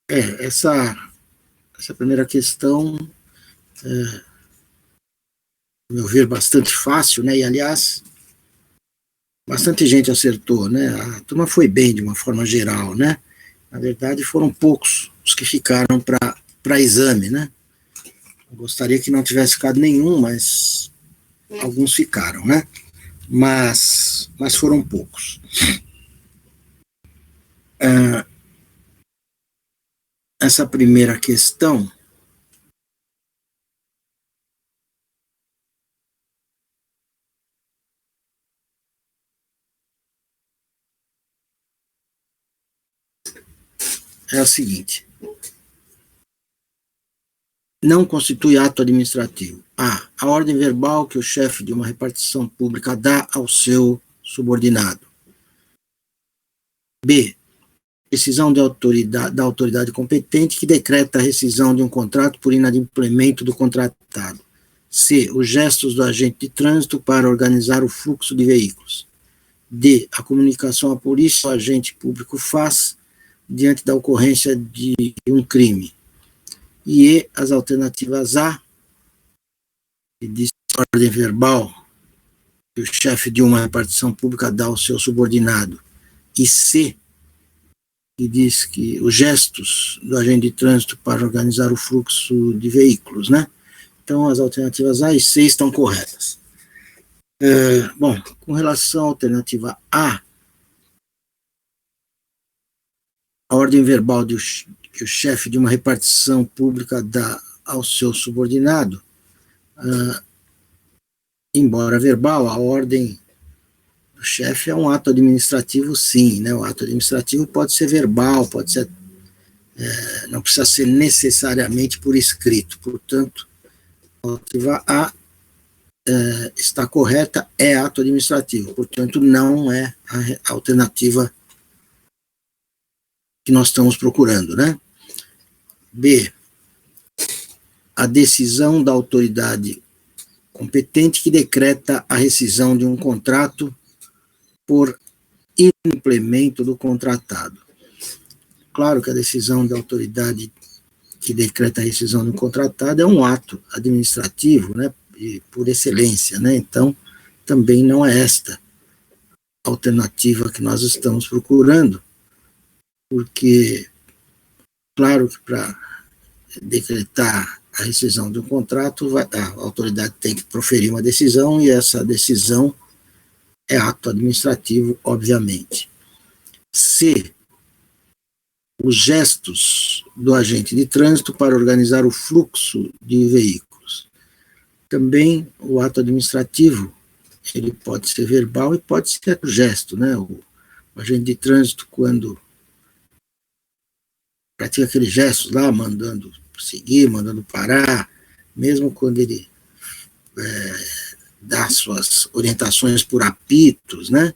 Essa primeira questão, a meu ver, bastante fácil, né? E, aliás, bastante gente acertou, né? A turma foi bem de uma forma geral, né? Na verdade, foram poucos os que ficaram para exame, né? Eu gostaria que não tivesse ficado nenhum, mas alguns ficaram, né? Mas foram poucos. Essa primeira questão é a seguinte: não constitui ato administrativo. A ordem verbal que o chefe de uma repartição pública dá ao seu subordinado. B. Decisão da autoridade competente que decreta a rescisão de um contrato por inadimplemento do contratado. C. Os gestos do agente de trânsito para organizar o fluxo de veículos. D. A comunicação à polícia que o agente público faz diante da ocorrência de um crime. E as alternativas A, que diz ordem verbal que o chefe de uma repartição pública dá ao seu subordinado, e C, que diz que os gestos do agente de trânsito para organizar o fluxo de veículos, né? Então, as alternativas A e C estão corretas. Bom, com relação à alternativa A, a ordem verbal que o chefe de uma repartição pública dá ao seu subordinado, embora verbal, a ordem do chefe é um ato administrativo, sim, né? O ato administrativo pode ser verbal, pode ser, não precisa ser necessariamente por escrito. Portanto, a alternativa A está correta, é ato administrativo. Portanto, não é a alternativa que nós estamos procurando, né? B. A decisão da autoridade competente que decreta a rescisão de um contrato por implemento do contratado. Claro que a decisão da autoridade que decreta a rescisão de um contratado é um ato administrativo, né, por excelência, né? Então, também não é esta a alternativa que nós estamos procurando, porque, claro que para decretar a rescisão de um contrato, a autoridade tem que proferir uma decisão, e essa decisão é ato administrativo, obviamente. C. Os gestos do agente de trânsito para organizar o fluxo de veículos. Também o ato administrativo, ele pode ser verbal e pode ser o gesto, né? O agente de trânsito, quando pratica aqueles gestos lá, mandando seguir, mandando parar, mesmo quando ele dá suas orientações por apitos, né?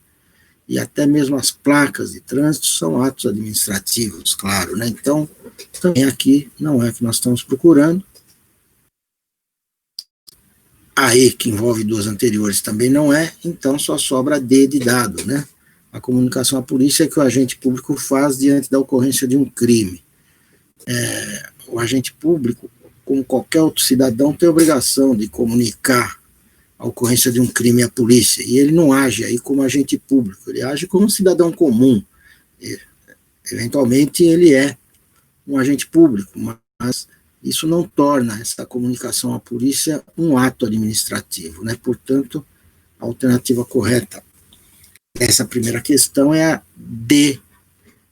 E até mesmo as placas de trânsito são atos administrativos, claro, né? Então, também aqui não é o que nós estamos procurando. A E, que envolve duas anteriores, também não é, então só sobra a D de dado, né? A comunicação à polícia é que o agente público faz diante da ocorrência de um crime. O agente público, como qualquer outro cidadão, tem a obrigação de comunicar a ocorrência de um crime à polícia, e ele não age aí como agente público, ele age como um cidadão comum. Eventualmente ele é um agente público, mas isso não torna essa comunicação à polícia um ato administrativo, né? Portanto, a alternativa correta dessa primeira questão é a D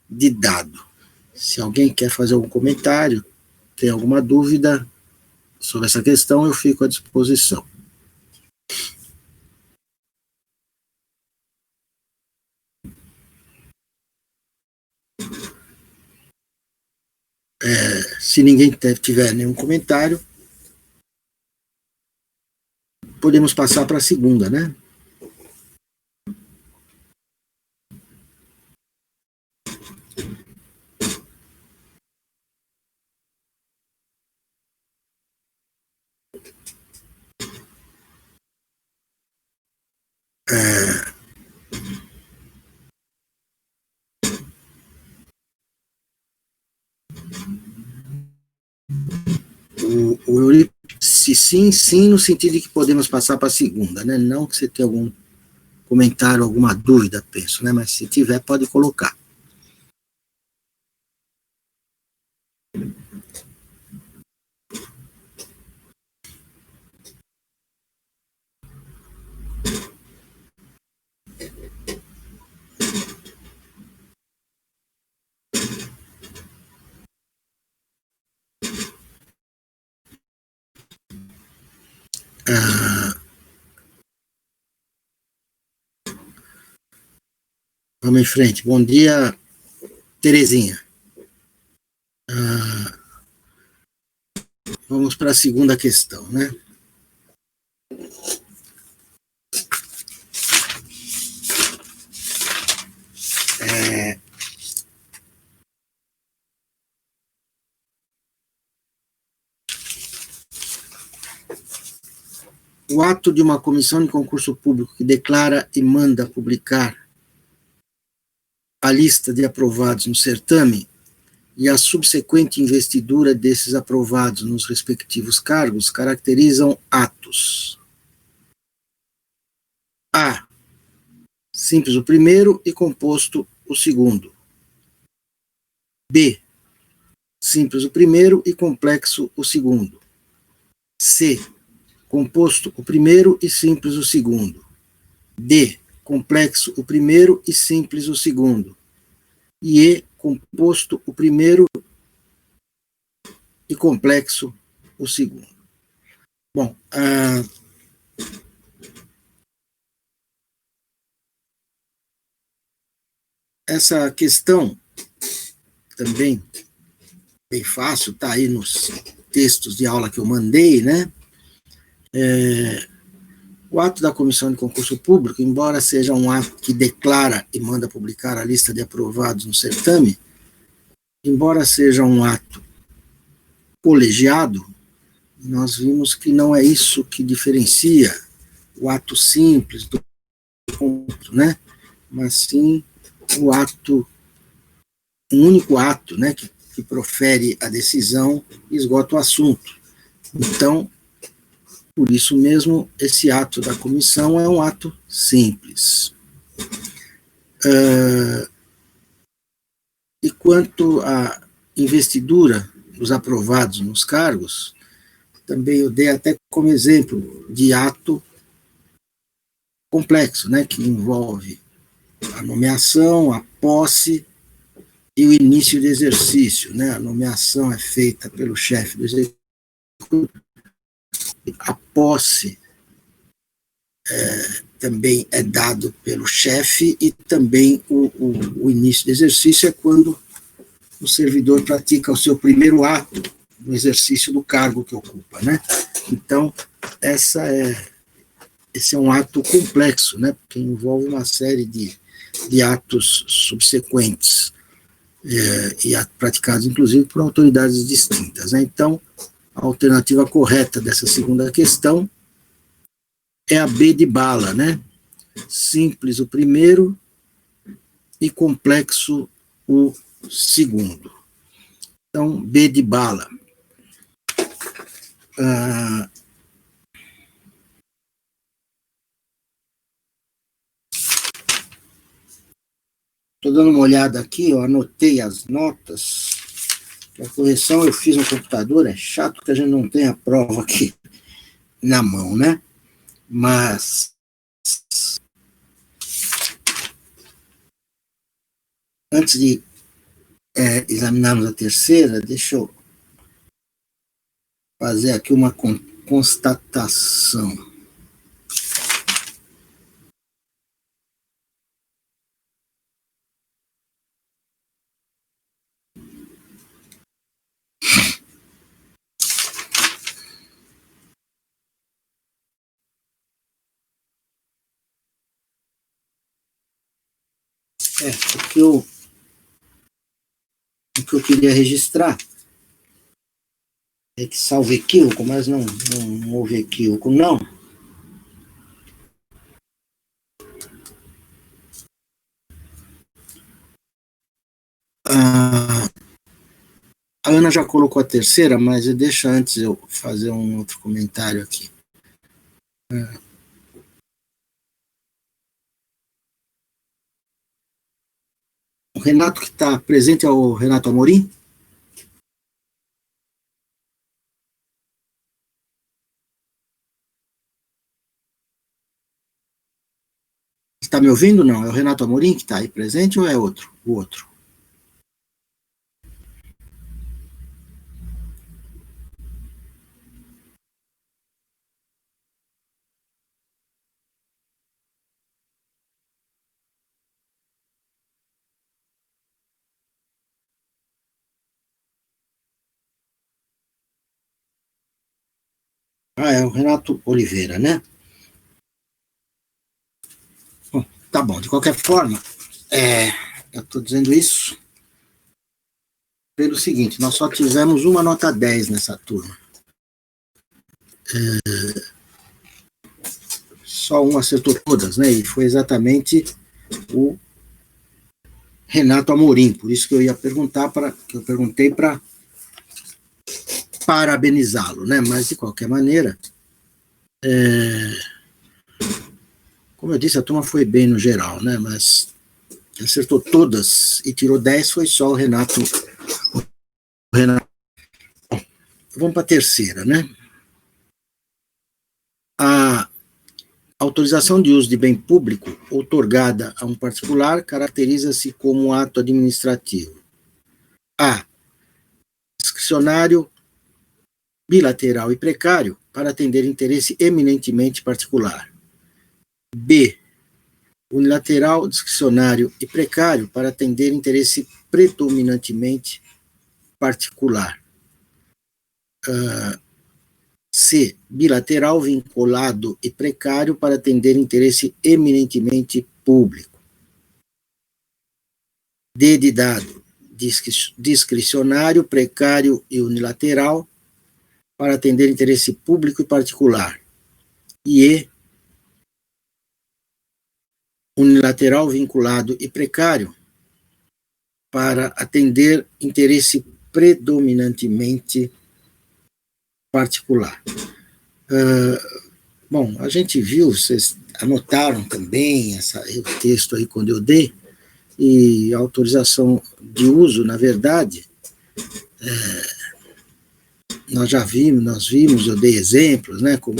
de dado. Se alguém quer fazer algum comentário, tem alguma dúvida sobre essa questão, eu fico à disposição. Se ninguém tiver nenhum comentário, podemos passar para a segunda, né? O Euripides, se sim, sim, no sentido de que podemos passar para a segunda, né? Não que você tenha algum comentário, alguma dúvida, penso, né? Mas se tiver, pode colocar. Vamos em frente. Bom dia, Terezinha. Vamos para a segunda questão, né? O ato de uma comissão de concurso público que declara e manda publicar a lista de aprovados no certame e a subsequente investidura desses aprovados nos respectivos cargos caracterizam atos. A. Simples o primeiro e composto o segundo. B. Simples o primeiro e complexo o segundo. C. Composto o primeiro e simples o segundo. D. Complexo o primeiro e simples o segundo. E E. Composto o primeiro e complexo o segundo. Bom, essa questão também bem fácil, está aí nos textos de aula que eu mandei, né? O ato da comissão de concurso público, embora seja um ato que declara e manda publicar a lista de aprovados no certame, embora seja um ato colegiado, nós vimos que não é isso que diferencia o ato simples do concurso, né? Mas sim o ato, um único ato, né, que profere a decisão e esgota o assunto. Então, por isso mesmo, esse ato da comissão é um ato simples. E quanto à investidura dos aprovados nos cargos, também eu dei até como exemplo de ato complexo, né, que envolve a nomeação, a posse e o início do exercício, né? A nomeação é feita pelo chefe do executivo, a posse também é dado pelo chefe e também o início do exercício é quando o servidor pratica o seu primeiro ato no exercício do cargo que ocupa, né? Então, esse é um ato complexo, né? Porque envolve uma série de atos subsequentes e praticados, inclusive, por autoridades distintas, né? Então, a alternativa correta dessa segunda questão é a B de bala, né? Simples o primeiro e complexo o segundo. Então, B de bala. Estou dando uma olhada aqui, eu anotei as notas. A correção eu fiz no computador, é chato que a gente não tem a prova aqui na mão, né? Mas antes de examinarmos a terceira, deixa eu fazer aqui uma constatação. O que eu queria registrar é que, salvo equívoco, mas não houve equívoco, não. A Ana já colocou a terceira, mas deixa antes eu fazer um outro comentário aqui. O Renato que está presente é o Renato Amorim? Está me ouvindo? Não. É o Renato Amorim que está aí presente ou é outro? O outro. Ah, é o Renato Oliveira, né? Bom, tá bom. De qualquer forma, eu estou dizendo isso pelo seguinte, nós só tivemos uma nota 10 nessa turma. Só um acertou todas, né? E foi exatamente o Renato Amorim, por isso que eu ia perguntar que eu perguntei para parabenizá-lo, né? Mas de qualquer maneira, como eu disse, a turma foi bem no geral, né? Mas acertou todas e tirou 10 foi só o Renato. Vamos para a terceira, né? A autorização de uso de bem público outorgada a um particular caracteriza-se como ato administrativo. A. Discricionário, bilateral e precário para atender interesse eminentemente particular. B. Unilateral, discricionário e precário para atender interesse predominantemente particular. C. Bilateral, vinculado e precário para atender interesse eminentemente público. D de dado, discricionário, precário e unilateral para atender interesse público e particular. E E. Unilateral, vinculado e precário para atender interesse predominantemente particular. Bom, a gente viu, vocês anotaram também o texto aí quando eu dei, e a autorização de uso, na verdade, nós vimos, eu dei exemplos, né, como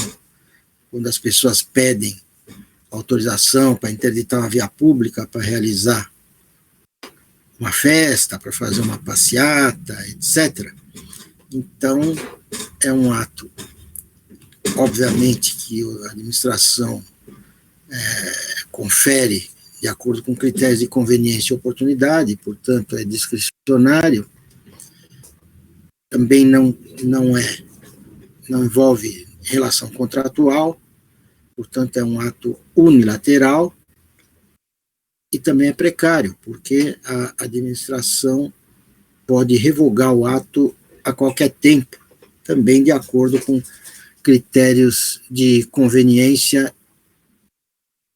quando as pessoas pedem autorização para interditar uma via pública para realizar uma festa, para fazer uma passeata, etc. Então, é um ato, obviamente, que a administração confere de acordo com critérios de conveniência e oportunidade, portanto, é discricionário, também não envolve relação contratual, portanto, é um ato unilateral, e também é precário, porque a administração pode revogar o ato a qualquer tempo, também de acordo com critérios de conveniência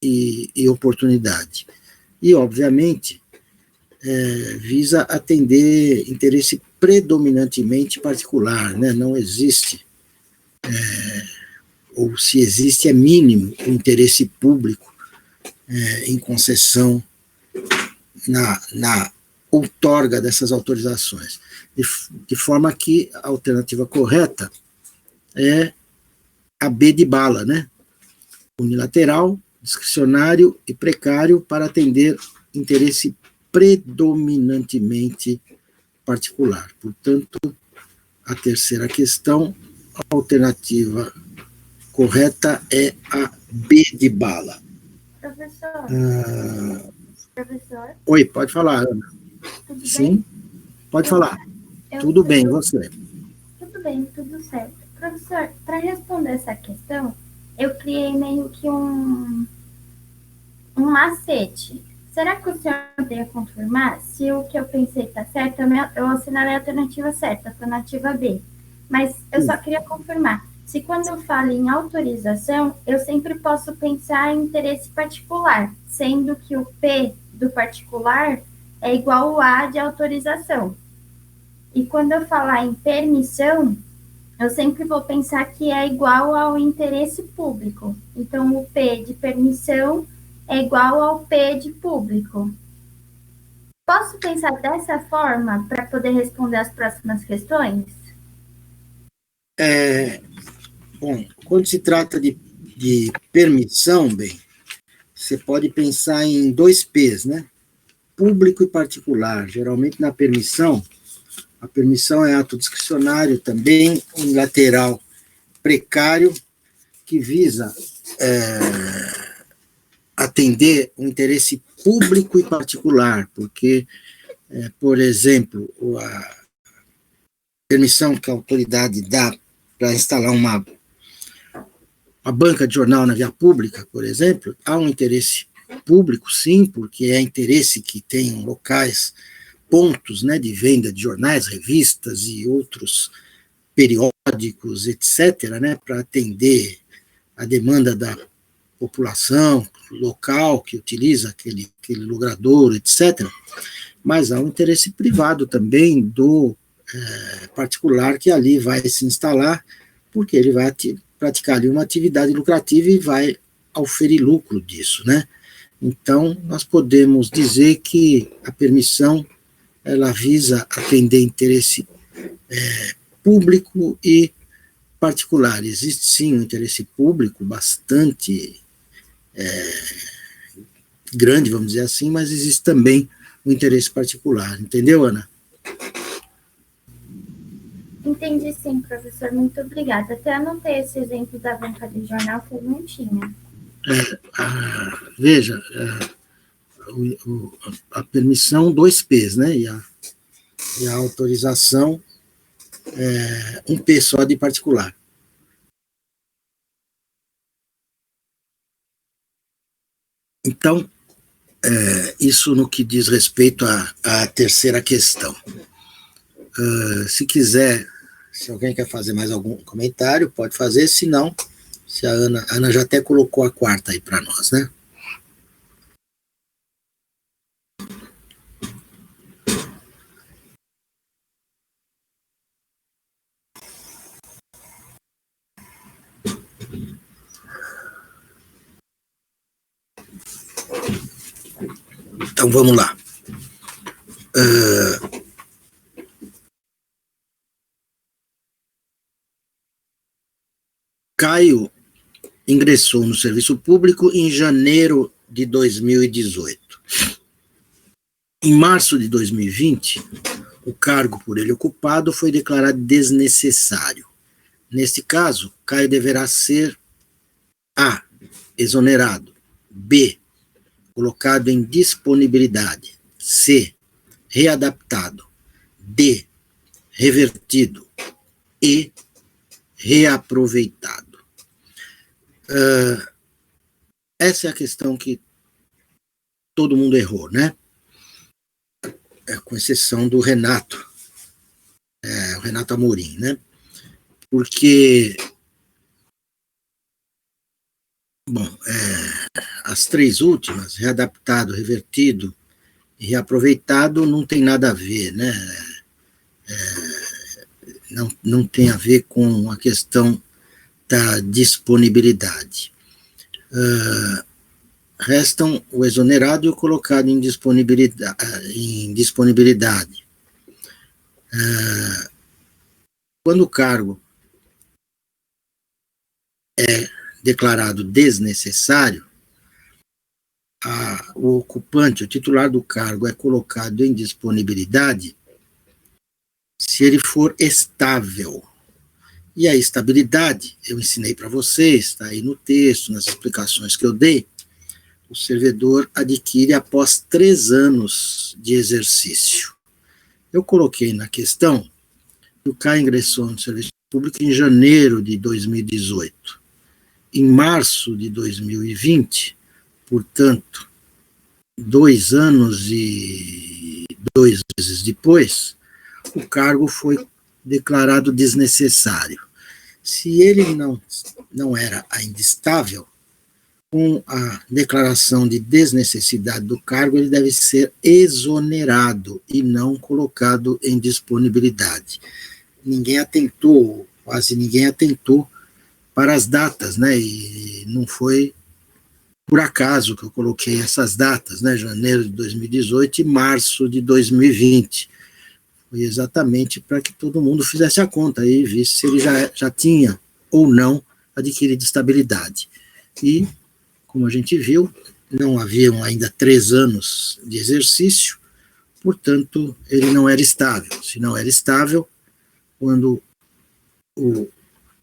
e oportunidade. E, obviamente, visa atender interesse predominantemente particular, né? Não existe, ou se existe, é mínimo o interesse público em concessão na outorga dessas autorizações. De forma que a alternativa correta é a B de bala, né? Unilateral, discricionário e precário para atender interesse predominantemente particular. Portanto, a terceira questão, a alternativa correta é a B de bala. Professor? Oi, pode falar, Ana. Tudo Sim, bem? pode falar. Tudo bem, você? Tudo bem, tudo certo. Professor, para responder essa questão, eu criei meio que um macete. Será que o senhor poderia confirmar se o que eu pensei está certo? Eu assinalei a alternativa certa, a alternativa B. Mas eu só queria confirmar. Se quando eu falo em autorização, eu sempre posso pensar em interesse particular, sendo que o P do particular é igual ao A de autorização. E quando eu falar em permissão, eu sempre vou pensar que é igual ao interesse público. Então, o P de permissão é igual ao P de público. Posso pensar dessa forma para poder responder as próximas questões? Bom, quando se trata de permissão, bem, você pode pensar em dois P's, né? Público e particular. Geralmente, na permissão, a permissão é ato discricionário também, unilateral, precário, que visa atender o interesse público e particular, porque, por exemplo, a permissão que a autoridade dá para instalar uma banca de jornal na via pública, por exemplo, há um interesse público, sim, porque é interesse que tenham locais, pontos, né, de venda de jornais, revistas e outros periódicos, etc., né, para atender a demanda da população local que utiliza aquele logradouro, etc. Mas há um interesse privado também do particular que ali vai se instalar, porque ele vai praticar ali uma atividade lucrativa e vai auferir lucro disso, né? Então, nós podemos dizer que a permissão, ela visa atender interesse público e particular. Existe, sim, um interesse público bastante grande, vamos dizer assim, mas existe também um interesse particular. Entendeu, Ana? Entendi sim, professor. Muito obrigada. Até anotei esse exemplo da banca de jornal que eu não tinha. Veja, a permissão, dois P's, né? E a autorização, um P só de particular. Então, isso no que diz respeito à terceira questão. Se quiser, se alguém quer fazer mais algum comentário, pode fazer, se não, se a Ana já até colocou a quarta aí para nós, né? Então, vamos lá. Caio ingressou no serviço público em janeiro de 2018. Em março de 2020, o cargo por ele ocupado foi declarado desnecessário. Neste caso, Caio deverá ser A, exonerado, B, colocado em disponibilidade, C, readaptado, D, revertido, E, reaproveitado. Essa é a questão que todo mundo errou, né? Com exceção do Renato, o Renato Amorim, né? Porque, bom, as três últimas, readaptado, revertido e reaproveitado, não tem nada a ver, né? Não tem a ver com a questão da disponibilidade. Restam o exonerado e o colocado em disponibilidade. Quando o cargo é declarado desnecessário, o ocupante, o titular do cargo, é colocado em disponibilidade se ele for estável. E a estabilidade, eu ensinei para vocês, está aí no texto, nas explicações que eu dei, o servidor adquire após 3 anos de exercício. Eu coloquei na questão que o Caio ingressou no serviço público em janeiro de 2018. Em março de 2020, portanto, 2 anos e 2 meses depois, o cargo foi declarado desnecessário. Se ele não era ainda estável, com a declaração de desnecessidade do cargo, ele deve ser exonerado e não colocado em disponibilidade. Ninguém atentou, quase ninguém atentou para as datas, né? E não foi por acaso que eu coloquei essas datas, né? Janeiro de 2018 e março de 2020. Foi exatamente para que todo mundo fizesse a conta e visse se ele já tinha ou não adquirido estabilidade. E, como a gente viu, não haviam ainda 3 anos de exercício, portanto, ele não era estável. Se não era estável, quando o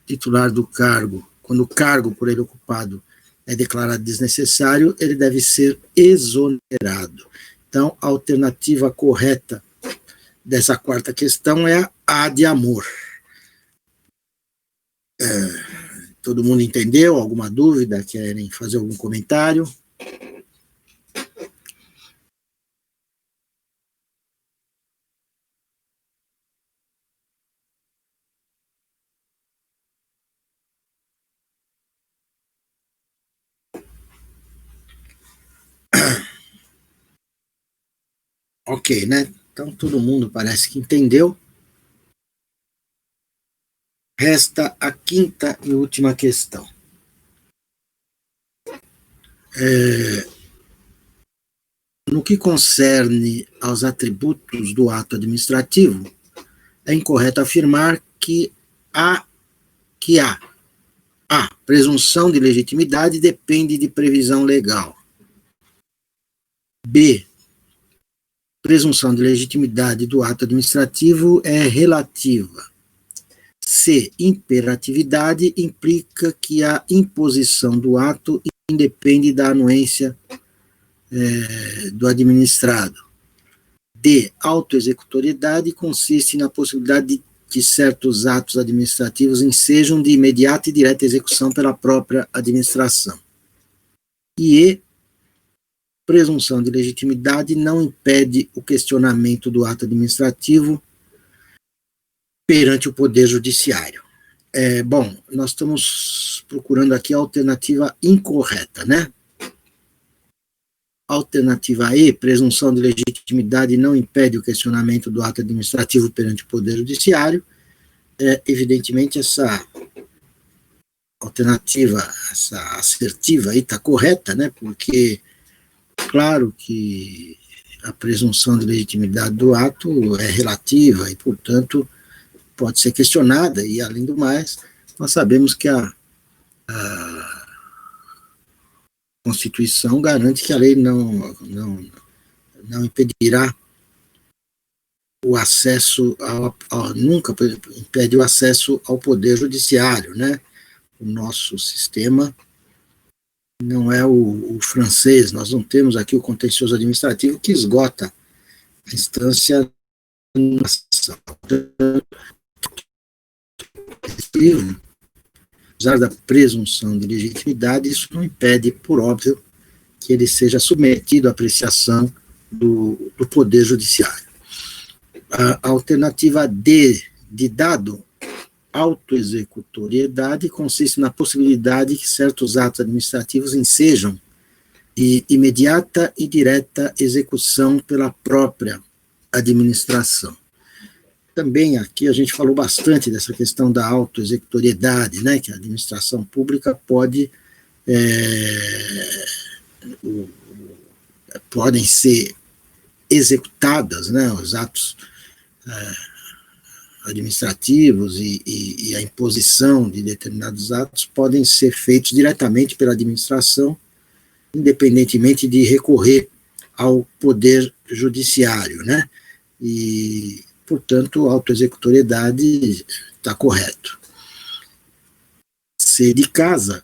titular do cargo, quando o cargo por ele ocupado é declarado desnecessário, ele deve ser exonerado. Então, a alternativa correta dessa quarta questão é a de amor. Todo mundo entendeu? Alguma dúvida? Querem fazer algum comentário? Ok, né? Então todo mundo parece que entendeu. Resta a quinta e última questão. No que concerne aos atributos do ato administrativo, é incorreto afirmar que a presunção de legitimidade depende de previsão legal. B. Presunção de legitimidade do ato administrativo é relativa. C. Imperatividade implica que a imposição do ato independe da anuência do administrado. D. Autoexecutoriedade consiste na possibilidade de que certos atos administrativos ensejam de imediata e direta execução pela própria administração. E E. Presunção de legitimidade não impede o questionamento do ato administrativo perante o Poder Judiciário. Bom, nós estamos procurando aqui a alternativa incorreta, né? Alternativa E, presunção de legitimidade não impede o questionamento do ato administrativo perante o Poder Judiciário. Evidentemente, essa alternativa, essa assertiva aí está correta, né? Porque, claro que a presunção de legitimidade do ato é relativa e, portanto, pode ser questionada, e, além do mais, nós sabemos que a Constituição garante que a lei não impedirá o acesso nunca impede o acesso ao Poder Judiciário, né? O nosso sistema não é o francês, nós não temos aqui o contencioso administrativo que esgota a instância na ação. Apesar da presunção de legitimidade, isso não impede, por óbvio, que ele seja submetido à apreciação do Poder Judiciário. A alternativa D, de dado, autoexecutoriedade, consiste na possibilidade que certos atos administrativos ensejam de imediata e direta execução pela própria administração. Também aqui a gente falou bastante dessa questão da autoexecutoriedade, né, que a administração pública podem ser executadas, né, os atos administrativos e a imposição de determinados atos podem ser feitos diretamente pela administração, independentemente de recorrer ao Poder Judiciário, né, e, portanto, a autoexecutoriedade está correto. C, de casa,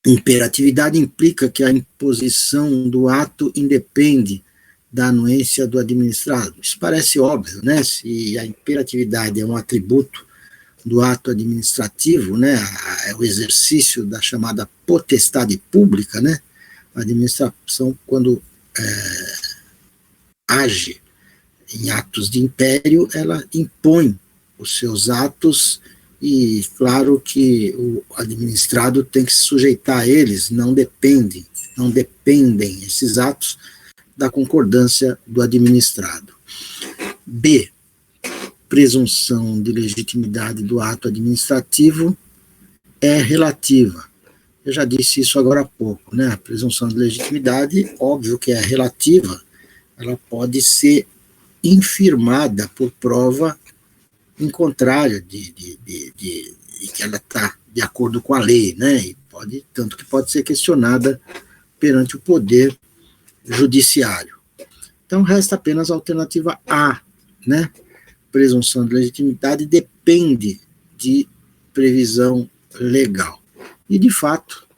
imperatividade implica que a imposição do ato independe da anuência do administrado. Isso parece óbvio, né? Se a imperatividade é um atributo do ato administrativo, né? É o exercício da chamada potestade pública, né? A administração, quando age em atos de império, ela impõe os seus atos e claro que o administrado tem que se sujeitar a eles, não dependem esses atos da concordância do administrado. B, presunção de legitimidade do ato administrativo é relativa. Eu já disse isso agora há pouco, né? A presunção de legitimidade, óbvio que é relativa, ela pode ser infirmada por prova em contrário de que ela está de acordo com a lei, né? E tanto que pode ser questionada perante o poder judiciário. Então, resta apenas a alternativa A, né? Presunção de legitimidade depende de previsão legal. E, de fato,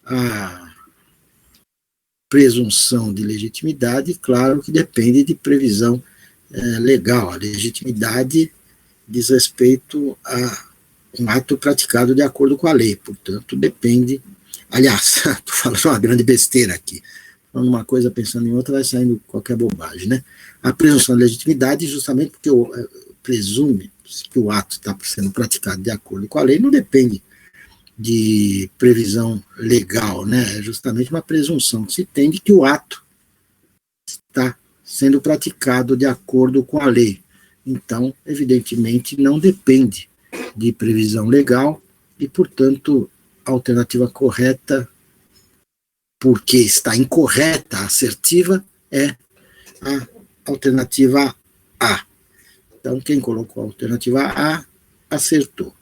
a presunção de legitimidade, claro que depende de previsão legal. A legitimidade diz respeito a um ato praticado de acordo com a lei, portanto, depende. Aliás, estou falando uma grande besteira aqui. Falando uma coisa, pensando em outra, vai saindo qualquer bobagem, né? A presunção de legitimidade, justamente porque presume que o ato está sendo praticado de acordo com a lei, não depende de previsão legal, né? É justamente uma presunção que se tem de que o ato está sendo praticado de acordo com a lei. Então, evidentemente, não depende de previsão legal e, portanto, a alternativa correta, porque está incorreta, assertiva, é a alternativa A. Então, quem colocou a alternativa A, acertou.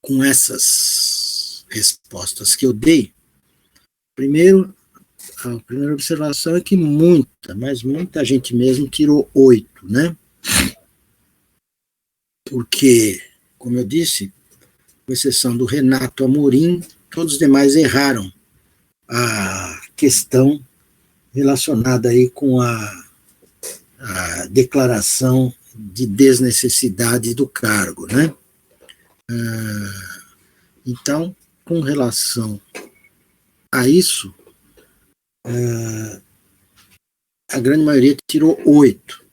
Com essas respostas que eu dei, a primeira observação é que muita gente mesmo tirou 8, né? Porque, como eu disse, com exceção do Renato Amorim, todos os demais erraram a questão relacionada aí com a declaração de desnecessidade do cargo, né? Então, com relação a isso, a grande maioria tirou 8.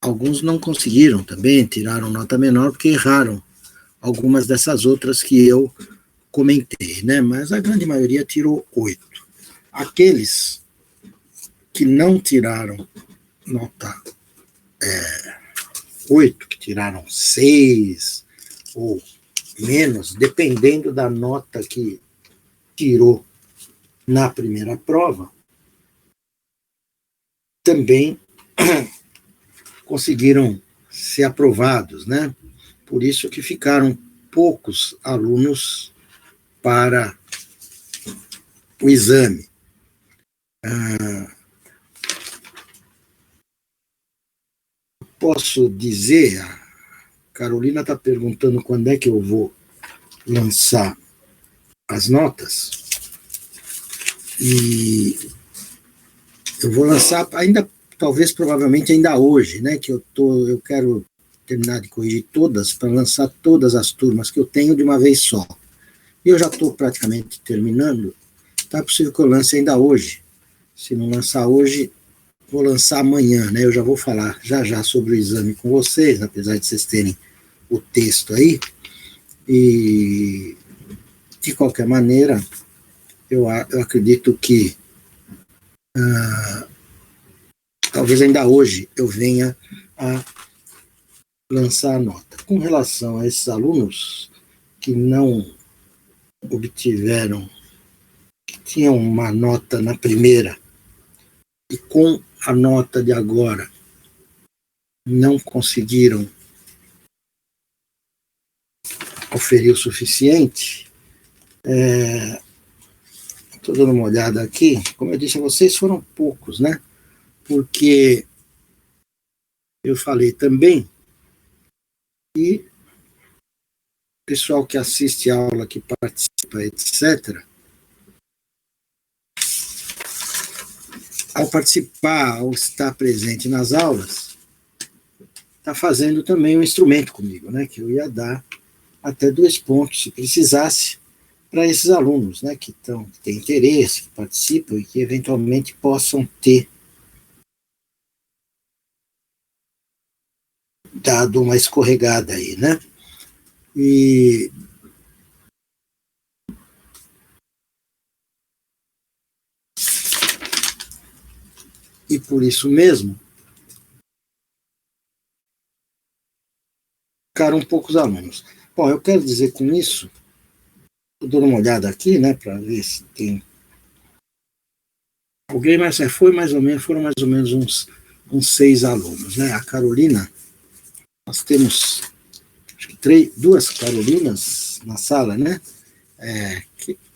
Alguns não conseguiram também, tiraram nota menor porque erraram algumas dessas outras que eu comentei, né? Mas a grande maioria tirou 8. Aqueles que não tiraram nota 8, que tiraram 6 ou menos, dependendo da nota que tirou na primeira prova, também conseguiram ser aprovados, né? Por isso que ficaram poucos alunos para o exame. Posso dizer, a Carolina está perguntando quando é que eu vou lançar as notas, e eu vou lançar ainda, talvez, provavelmente ainda hoje, né, que eu quero terminar de corrigir todas, para lançar todas as turmas que eu tenho de uma vez só. E eu já estou praticamente terminando, então é possível que eu lance ainda hoje. Se não lançar hoje, vou lançar amanhã, né? Eu já vou falar já sobre o exame com vocês, apesar de vocês terem o texto aí. E, de qualquer maneira, eu acredito que talvez ainda hoje eu venha a lançar a nota. Com relação a esses alunos que não obtiveram, que tinham uma nota na primeira, e com a nota de agora não conseguiram oferir o suficiente, estou dando uma olhada aqui, como eu disse a vocês, foram poucos, né? Porque eu falei também que o pessoal que assiste a aula, que participa, etc., ao participar, ao estar presente nas aulas, está fazendo também um instrumento comigo, né? Que eu ia dar até 2 pontos, se precisasse, para esses alunos, né, que têm interesse, que participam e que eventualmente possam ter dado uma escorregada aí, né? E por isso mesmo, ficaram poucos alunos. Bom, eu quero dizer com isso, estou dando uma olhada aqui, né, para ver se tem alguém, mas foram mais ou menos uns 6 alunos, né? A Carolina, nós temos acho que 2 Carolinas na sala, né?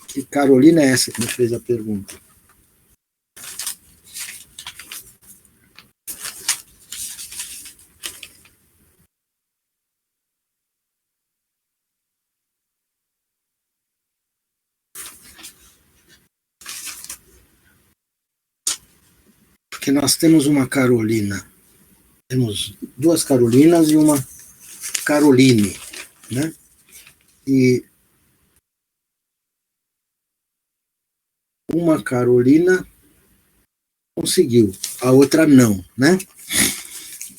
Que Carolina é essa que me fez a pergunta? Porque nós temos uma Carolina, temos 2 Carolinas e uma Caroline, né? E uma Carolina conseguiu, a outra não, né?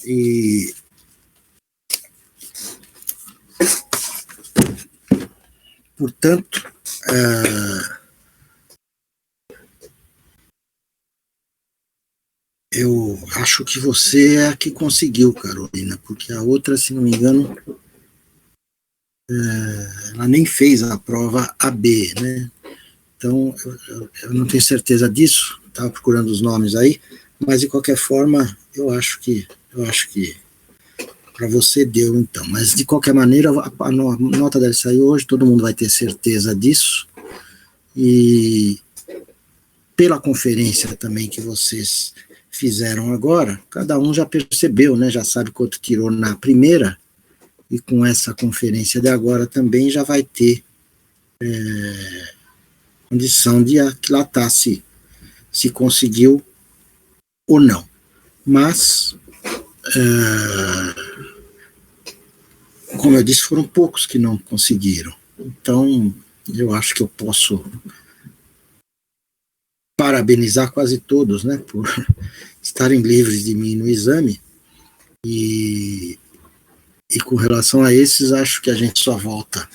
E portanto, eu acho que você é a que conseguiu, Carolina, porque a outra, se não me engano, ela nem fez a prova AB, né? Então, eu não tenho certeza disso, estava procurando os nomes aí, mas de qualquer forma, eu acho que para você deu, então. Mas de qualquer maneira, a nota deve sair hoje, todo mundo vai ter certeza disso. E pela conferência também que vocês fizeram agora, cada um já percebeu, né? Já sabe quanto tirou na primeira, e com essa conferência de agora também já vai ter condição de aquilatar se conseguiu ou não. Mas, como eu disse, foram poucos que não conseguiram. Então, eu acho que eu posso parabenizar quase todos, né, por estarem livres de mim no exame. E com relação a esses, acho que a gente só volta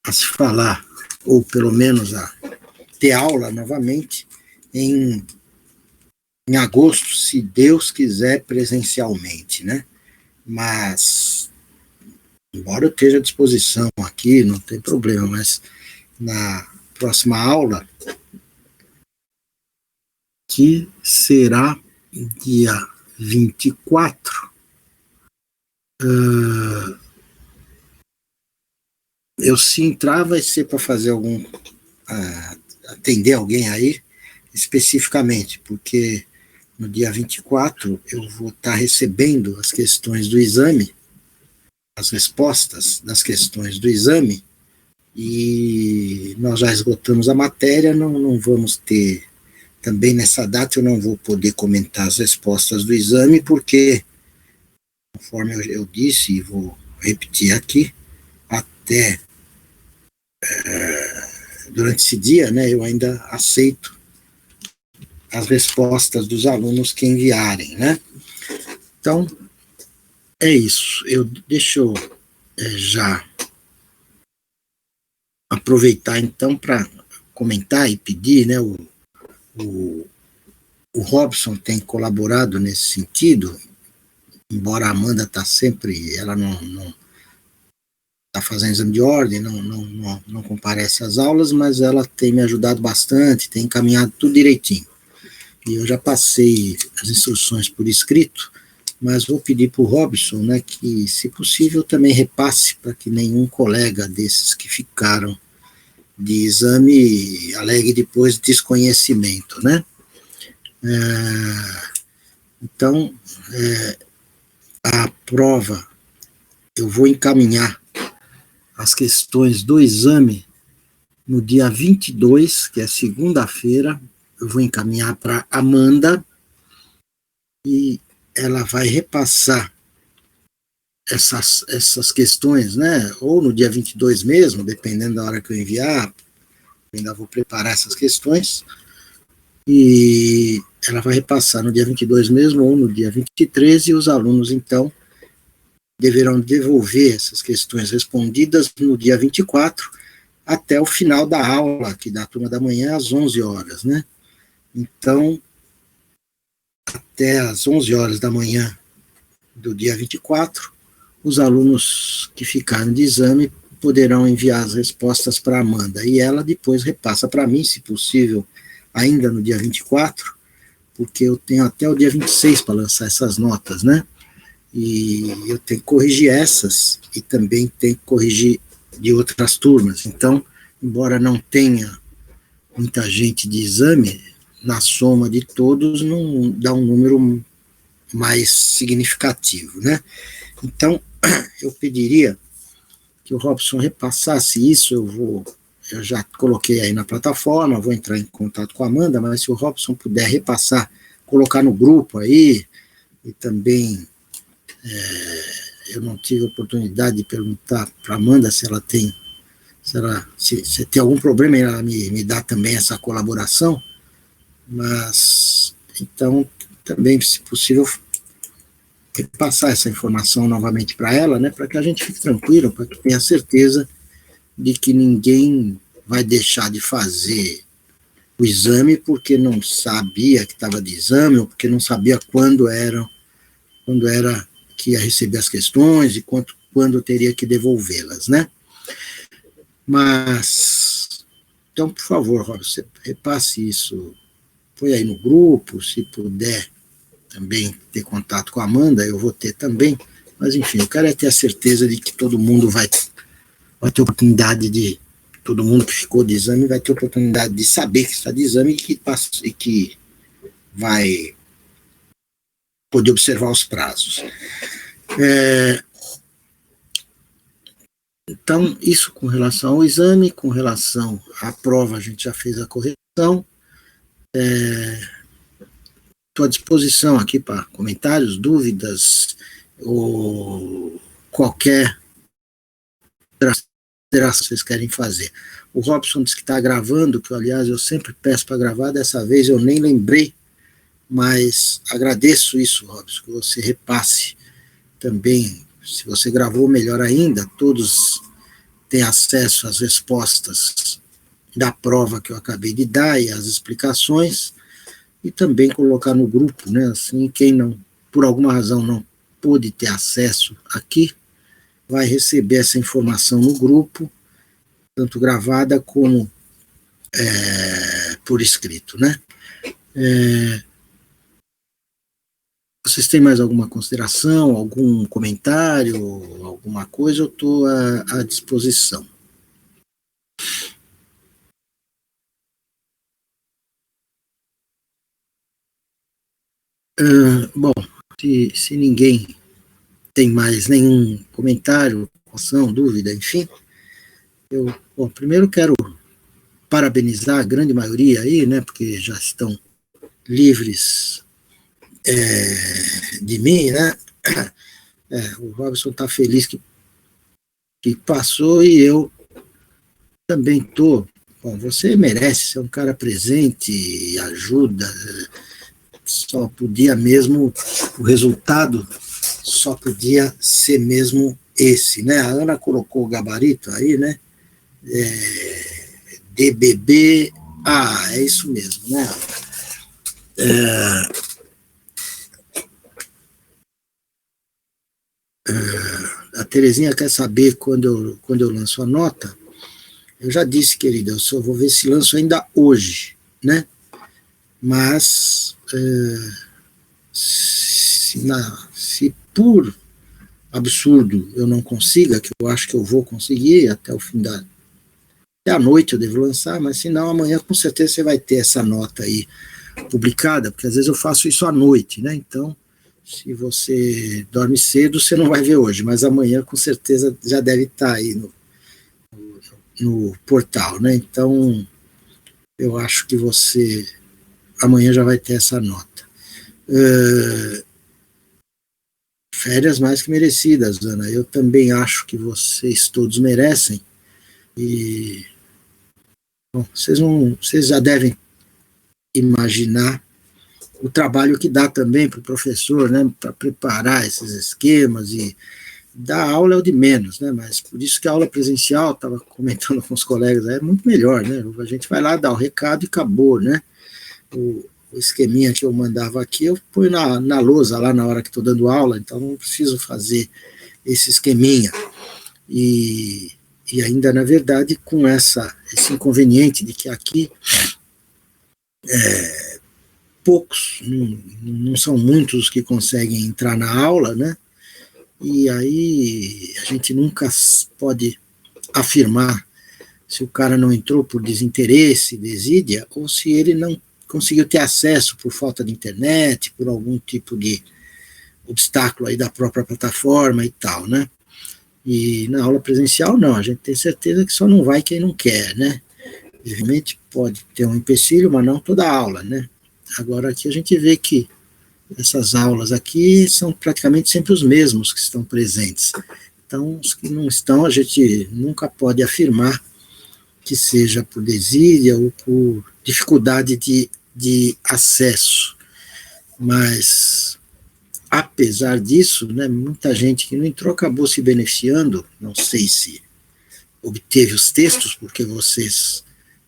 a se falar, ou pelo menos a ter aula novamente em agosto, se Deus quiser, presencialmente, né? Mas, embora eu esteja à disposição aqui, não tem problema, mas na próxima aula, que será dia 24, eu se entrar vai ser para fazer atender alguém aí, especificamente, porque no dia 24 eu vou estar recebendo as questões do exame, as respostas das questões do exame, e nós já esgotamos a matéria, não vamos ter, também nessa data eu não vou poder comentar as respostas do exame, porque, conforme eu disse, e vou repetir aqui, até durante esse dia, né, eu ainda aceito as respostas dos alunos que enviarem, né? Então, é isso. Deixa eu já aproveitar, então, para comentar e pedir, né, o Robson tem colaborado nesse sentido, embora a Amanda está sempre, ela não está fazendo exame de ordem, não comparece às aulas, mas ela tem me ajudado bastante, tem encaminhado tudo direitinho. E eu já passei as instruções por escrito, mas vou pedir para o Robson, né, que, se possível, também repasse para que nenhum colega desses que ficaram de exame alegue depois desconhecimento, né? Então, a prova, eu vou encaminhar as questões do exame no dia 22, que é segunda-feira, eu vou encaminhar para Amanda, e ela vai repassar essas questões, né, ou no dia 22 mesmo, dependendo da hora que eu enviar, eu ainda vou preparar essas questões, e ela vai repassar no dia 22 mesmo, ou no dia 23, e os alunos, então, deverão devolver essas questões respondidas no dia 24, até o final da aula, aqui da turma da manhã, às 11 horas, né? Então, até às 11 horas da manhã do dia 24, os alunos que ficaram de exame poderão enviar as respostas para a Amanda, e ela depois repassa para mim, se possível, ainda no dia 24, porque eu tenho até o dia 26 para lançar essas notas, né? E eu tenho que corrigir essas, e também tenho que corrigir de outras turmas. Então, embora não tenha muita gente de exame, na soma de todos não dá um número mais significativo, né? Então, eu pediria que o Robson repassasse isso. Eu já coloquei aí na plataforma, vou entrar em contato com a Amanda, mas se o Robson puder repassar, colocar no grupo aí, e também eu não tive oportunidade de perguntar para a Amanda se ela tem, se tem algum problema, ela me dá também essa colaboração, mas, então, também, se possível, passar essa informação novamente para ela, né, para que a gente fique tranquilo, para que tenha certeza de que ninguém vai deixar de fazer o exame porque não sabia que estava de exame, ou porque não sabia quando era que ia receber as questões e quando teria que devolvê-las, né? Mas, então, por favor, Robson, você repasse isso, põe aí no grupo, se puder também ter contato com a Amanda, eu vou ter também, mas enfim, eu quero é ter a certeza de que todo mundo vai ter oportunidade de, todo mundo que ficou de exame vai ter oportunidade de saber que está de exame e que vai poder observar os prazos. Então, isso com relação ao exame, com relação à prova, a gente já fez a correção. Estou à disposição aqui para comentários, dúvidas, ou qualquer consideração que vocês querem fazer. O Robson disse que está gravando, que aliás eu sempre peço para gravar, dessa vez eu nem lembrei, mas agradeço isso, Robson, que você repasse também. Se você gravou, melhor ainda, todos têm acesso às respostas da prova que eu acabei de dar e as explicações, e também colocar no grupo, né? Assim, quem não, por alguma razão, não pôde ter acesso aqui, vai receber essa informação no grupo, tanto gravada como por escrito, né? Vocês têm mais alguma consideração, algum comentário, alguma coisa? Eu estou à disposição. Bom, se ninguém tem mais nenhum comentário, ação, dúvida, enfim, primeiro quero parabenizar a grande maioria aí, né, porque já estão livres de mim, né? O Robson está feliz que passou, e eu também estou. Bom, você merece, ser um cara presente, ajuda, só podia mesmo, o resultado só podia ser mesmo esse, né? A Ana colocou o gabarito aí, né? DBB, é isso mesmo, né? A Terezinha quer saber quando eu lanço a nota. Eu já disse, querida, eu só vou ver se lanço ainda hoje, né? Mas se por absurdo eu não consiga, que eu acho que eu vou conseguir até o fim até a noite eu devo lançar, mas se não, amanhã com certeza você vai ter essa nota aí publicada, porque às vezes eu faço isso à noite, né? Então, se você dorme cedo, você não vai ver hoje, mas amanhã com certeza já deve estar aí no portal, né? Então, eu acho que você amanhã já vai ter essa nota. Férias mais que merecidas, Ana. Eu também acho que vocês todos merecem. E bom, vocês já devem imaginar o trabalho que dá também para o professor, né, para preparar esses esquemas e dar aula é o de menos, né, mas por isso que a aula presencial, estava comentando com os colegas, é muito melhor, né, a gente vai lá, dá o recado e acabou, né, o esqueminha que eu mandava aqui, eu ponho na lousa lá na hora que estou dando aula, então não preciso fazer esse esqueminha. E ainda, na verdade, com esse inconveniente de que aqui poucos, não são muitos os que conseguem entrar na aula, né? E aí a gente nunca pode afirmar se o cara não entrou por desinteresse, desídia, ou se ele não conseguiu ter acesso por falta de internet, por algum tipo de obstáculo aí da própria plataforma e tal, né? E na aula presencial, não, a gente tem certeza que só não vai quem não quer, né? Evidentemente pode ter um empecilho, mas não toda a aula, né? Agora aqui a gente vê que essas aulas aqui são praticamente sempre os mesmos que estão presentes. Então, os que não estão, a gente nunca pode afirmar que seja por desídia ou por dificuldade de acesso. Mas, apesar disso, né, muita gente que não entrou acabou se beneficiando, não sei se obteve os textos, porque vocês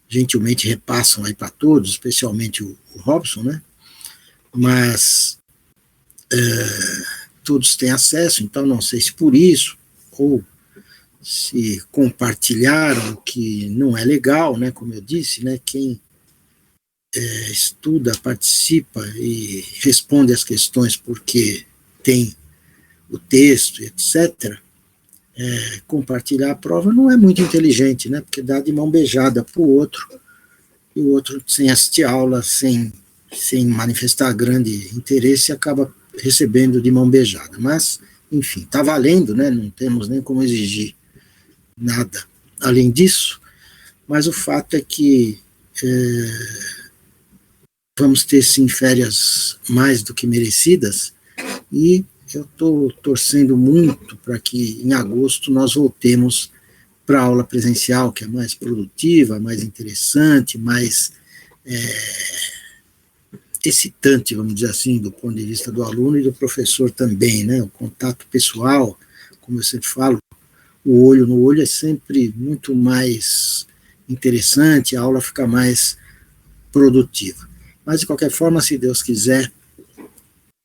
gentilmente repassam aí para todos, especialmente o Robson, né? Mas todos têm acesso, então não sei se por isso, ou se compartilharam, o que não é legal, né? Como eu disse, né? Quem estuda, participa e responde as questões porque tem o texto, etc., compartilhar a prova não é muito inteligente, né? Porque dá de mão beijada para o outro, e o outro, sem assistir aula, sem manifestar grande interesse, acaba recebendo de mão beijada. Mas, enfim, está valendo, né? Não temos nem como exigir nada além disso, mas o fato é que vamos ter, sim, férias mais do que merecidas, e eu estou torcendo muito para que em agosto nós voltemos para a aula presencial, que é mais produtiva, mais interessante, mais excitante, vamos dizer assim, do ponto de vista do aluno e do professor também, né? O contato pessoal, como eu sempre falo, o olho no olho é sempre muito mais interessante, a aula fica mais produtiva. Mas, de qualquer forma, se Deus quiser,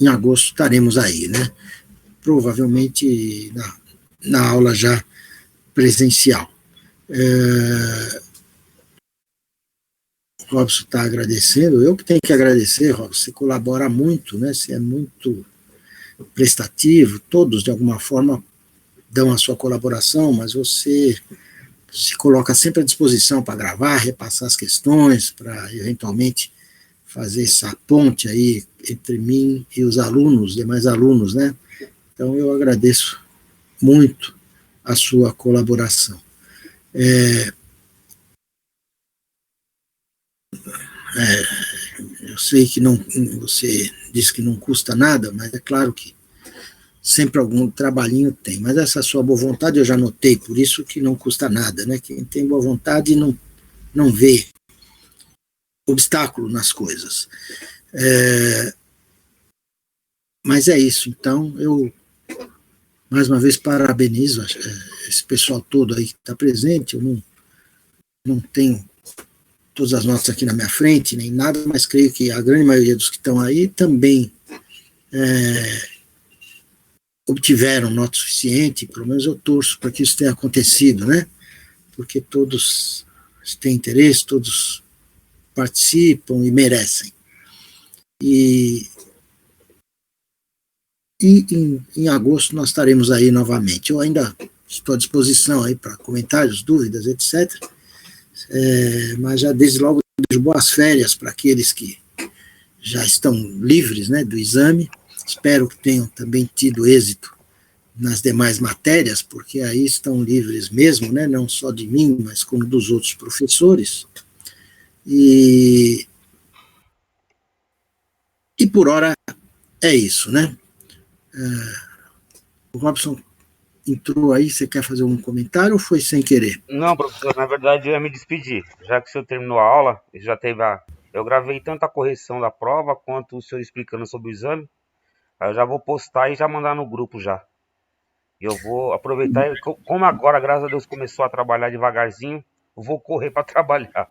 em agosto estaremos aí, né? Provavelmente na aula já presencial. O Robson está agradecendo, eu que tenho que agradecer, Robson, você colabora muito, né? Você é muito prestativo, todos de alguma forma dão a sua colaboração, mas você se coloca sempre à disposição para gravar, repassar as questões, para eventualmente fazer essa ponte aí entre mim e os alunos, os demais alunos, né? Então eu agradeço muito a sua colaboração. Eu sei que não, você disse que não custa nada, mas é claro que sempre algum trabalhinho tem. Mas essa sua boa vontade eu já notei, por isso que não custa nada, né? Quem tem boa vontade não vê obstáculo nas coisas. Mas é isso, então eu mais uma vez parabenizo esse pessoal todo aí que está presente. Eu não tenho todas as notas aqui na minha frente, nem nada, mas creio que a grande maioria dos que estão aí também obtiveram nota suficiente, pelo menos eu torço para que isso tenha acontecido, né? Porque todos têm interesse, todos participam e merecem. E em agosto nós estaremos aí novamente. Eu ainda estou à disposição aí para comentários, dúvidas, etc. Mas já desde logo desejo boas férias para aqueles que já estão livres, né, do exame. Espero que tenham também tido êxito nas demais matérias, porque aí estão livres mesmo, né, não só de mim, mas como dos outros professores. E por hora é isso, né? O Robson entrou aí, você quer fazer um comentário ou foi sem querer? Não, professor, na verdade eu ia me despedir, já que o senhor terminou a aula e já teve a Eu gravei tanto a correção da prova quanto o senhor explicando sobre o exame. Aí eu já vou postar e já mandar no grupo já. E eu vou aproveitar, como agora, graças a Deus, começou a trabalhar devagarzinho, eu vou correr para trabalhar.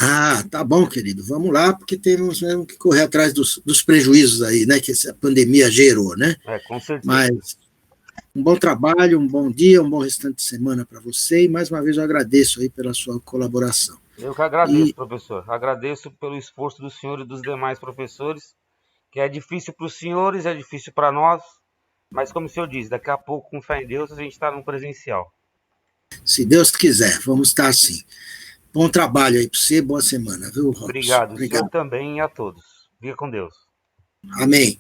Ah, tá bom, querido. Vamos lá, porque temos mesmo que correr atrás dos prejuízos aí, né? Que essa pandemia gerou, né? Com certeza. Mas um bom trabalho, um bom dia, um bom restante de semana para você. E mais uma vez eu agradeço aí pela sua colaboração. Eu que agradeço, professor. Agradeço pelo esforço do senhor e dos demais professores, que é difícil para os senhores, é difícil para nós, mas como o senhor diz, daqui a pouco, com fé em Deus, a gente está no presencial. Se Deus quiser, vamos estar assim. Bom trabalho aí para você, boa semana, viu, Robson? Obrigado. O senhor também e a todos. Fica com Deus. Amém.